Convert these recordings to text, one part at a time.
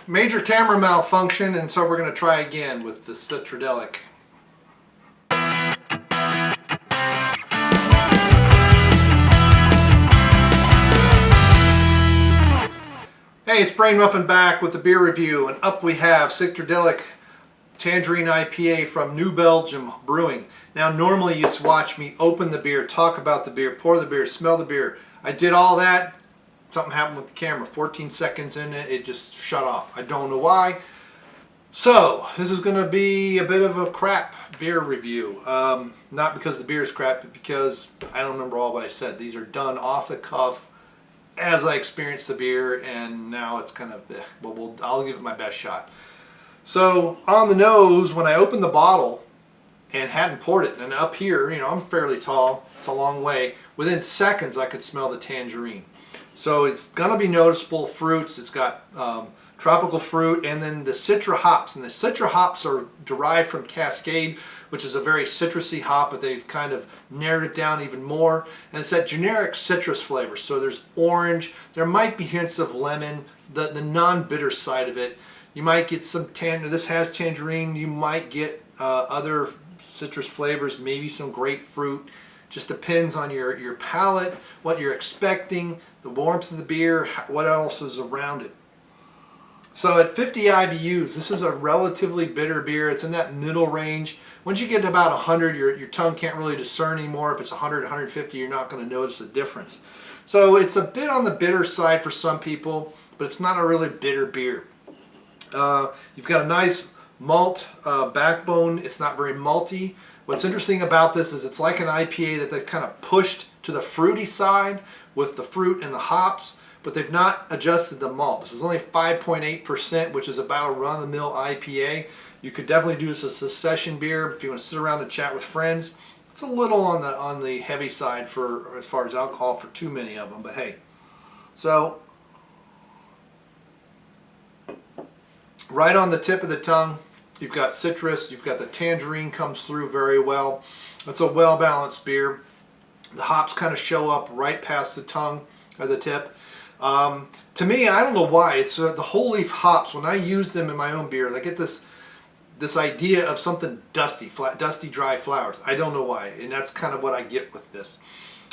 Major camera malfunction, and so we're going to try again with the Citradelic. Hey, it's Brain Muffin back with the beer review, and up we have Citradelic Tangerine IPA from New Belgium Brewing. Now normally you just watch me open the beer, talk about the beer, pour the beer, smell the beer. I did all that. Something happened with the camera. 14 seconds in it just shut off. I don't know why. So this is going to be a bit of a crap beer review. Not because the beer is crap, but because I don't remember all what I said. These are done off the cuff as I experienced the beer, and now it's kind of, I'll give it my best shot. So on the nose, when I opened the bottle and hadn't poured it, and up here, you know, I'm fairly tall, it's a long way, within seconds I could smell the tangerine. So it's going to be noticeable fruits. It's got tropical fruit, and then the Citra hops. And the Citra hops are derived from Cascade, which is a very citrusy hop, but they've kind of narrowed it down even more. And it's that generic citrus flavor. So there's orange. There might be hints of lemon, the non-bitter side of it. You might get some this has tangerine. You might get other citrus flavors, maybe some grapefruit. Just depends on your palate, what you're expecting, the warmth of the beer, what else is around it. So at 50 IBUs, this is a relatively bitter beer. It's in that middle range. Once you get to about 100, your tongue can't really discern anymore. If it's 100, 150, you're not going to notice a difference. So it's a bit on the bitter side for some people, but it's not a really bitter beer. You've got a nice malt backbone. It's not very malty. What's interesting about this is it's like an IPA that they've kind of pushed to the fruity side with the fruit and the hops, but they've not adjusted the malt. This is only 5.8%, which is about a run-of-the-mill IPA. You could definitely do this as a session beer if you want to sit around and chat with friends. It's a little on the heavy side for as far as alcohol for too many of them, but hey. So right on the tip of the tongue, you've got citrus, you've got the tangerine comes through very well. It's a well-balanced beer. The hops kind of show up right past the tongue or the tip. To me, I don't know why, it's the whole leaf hops. When I use them in my own beers, I get this idea of something dusty, dusty dry flowers. I don't know why, and that's kind of what I get with this.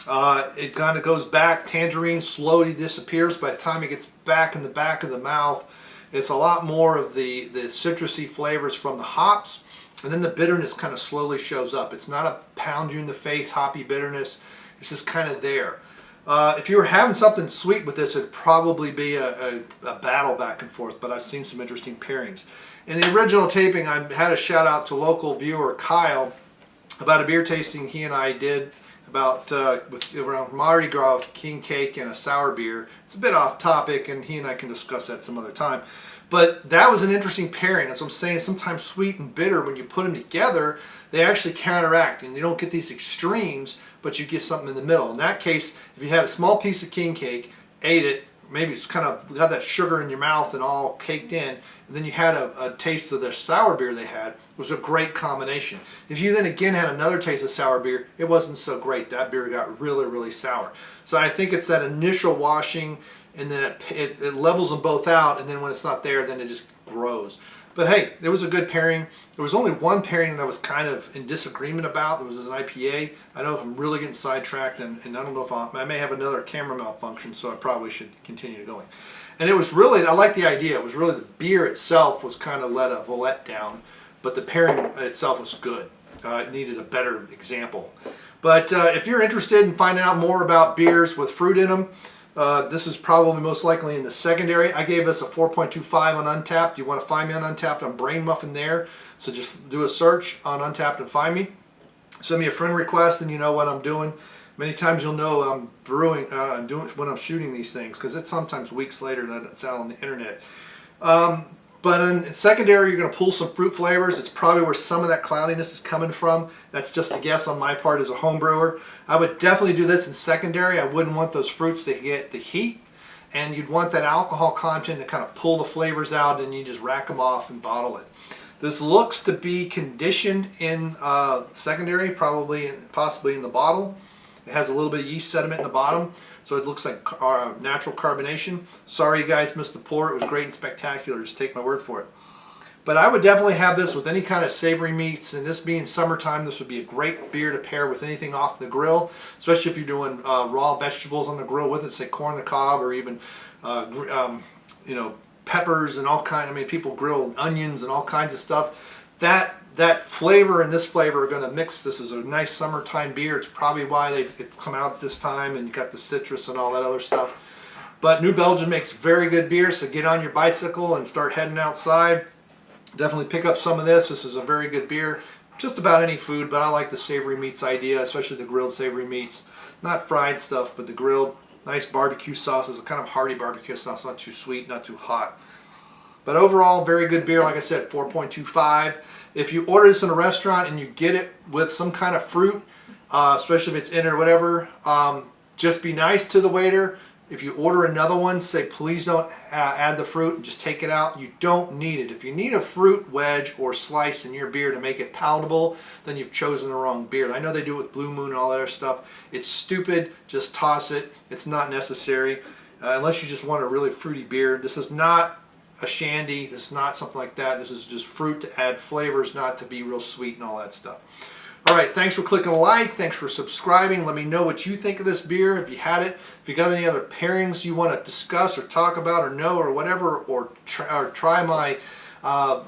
It kind of goes back. Tangerine slowly disappears. By the time it gets back in the back of the mouth, it's a lot more of the citrusy flavors from the hops, and then the bitterness kind of slowly shows up. It's not a pound you in the face hoppy bitterness. It's just kind of there. If you were having something sweet with this, it'd probably be a battle back and forth, but I've seen some interesting pairings. In the original taping, I had a shout out to local viewer Kyle about a beer tasting he and I did about around Mardi Gras with king cake and a sour beer. It's a bit off topic, and he and I can discuss that some other time. But that was an interesting pairing. That's what I'm saying. Sometimes sweet and bitter, when you put them together, they actually counteract, and you don't get these extremes, but you get something in the middle. In that case, if you had a small piece of king cake, ate it, maybe it's kind of got that sugar in your mouth and all caked in, and then you had a taste of the sour beer they had, it was a great combination. If you then again had another taste of sour beer, it wasn't so great. That beer got really, really sour. So I think it's that initial washing, and then it levels them both out, and then when it's not there, then it just grows. But hey, it was a good pairing. There was only one pairing that I was kind of in disagreement about. There was an IPA. I don't know if I'm really getting sidetracked, and I don't know if I may have another camera malfunction, so I probably should continue going. And it was really, I like the idea. It was really the beer itself was kind of let down, but the pairing itself was good. It needed a better example. But if you're interested in finding out more about beers with fruit in them, this is probably most likely in the secondary. I gave this a 4.25 on Untapped. You want to find me on Untapped? I'm Brain Muffin there. So just do a search on Untapped and find me. Send me a friend request, and you know what I'm doing. Many times you'll know I'm brewing, doing when I'm shooting these things, because it's sometimes weeks later that it's out on the internet. But in secondary, you're going to pull some fruit flavors. It's probably where some of that cloudiness is coming from. That's just a guess on my part as a home brewer. I would definitely do this in secondary. I wouldn't want those fruits to get the heat, and you'd want that alcohol content to kind of pull the flavors out, and you just rack them off and bottle it. This looks to be conditioned in secondary, possibly in the bottle. It has a little bit of yeast sediment in the bottom. so it looks like natural carbonation. Sorry you guys missed the pour. It was great and spectacular. Just take my word for it. But I would definitely have this with any kind of savory meats, and this being summertime, this would be a great beer to pair with anything off the grill, especially if you're doing raw vegetables on the grill with it, say corn on the cob, or even you know, peppers and all kinds. I mean, people grill onions and all kinds of stuff. That flavor and this flavor are going to mix. This is a nice summertime beer. It's probably why it's come out at this time, and you got the citrus and all that other stuff. But New Belgium makes very good beer, so get on your bicycle and start heading outside. Definitely pick up some of this. This is a very good beer. Just about any food, but I like the savory meats idea, especially the grilled savory meats. Not fried stuff, but the grilled. Nice barbecue sauce. Is a kind of hearty barbecue sauce, not too sweet, not too hot. But overall, very good beer. Like I said, 4.25. If you order this in a restaurant and you get it with some kind of fruit, especially if it's in it or whatever, just be nice to the waiter. If you order another one, say please don't add the fruit and just take it out. You don't need it. If you need a fruit wedge or slice in your beer to make it palatable, then you've chosen the wrong beer. I know they do it with Blue Moon and all that other stuff. It's stupid. Just toss it. It's not necessary unless you just want a really fruity beer. This is not a shandy. This is not something like that. This is just fruit to add flavors, not to be real sweet and all that stuff. All right, thanks for clicking like. Thanks for subscribing. Let me know what you think of this beer, if you had it. If you got any other pairings you want to discuss or talk about or know or whatever, or try my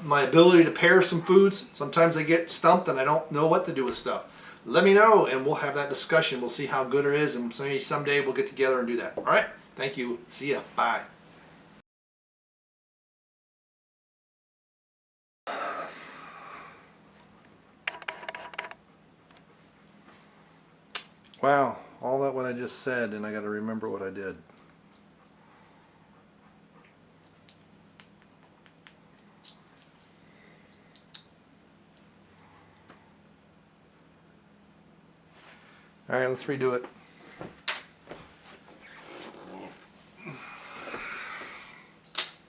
my ability to pair some foods. Sometimes I get stumped and I don't know what to do with stuff. Let me know and we'll have that discussion. We'll see how good it is, and maybe someday we'll get together and do that. All right, thank you. See ya. Bye. Wow, all that what I just said, and I got to remember what I did. All right, let's redo it.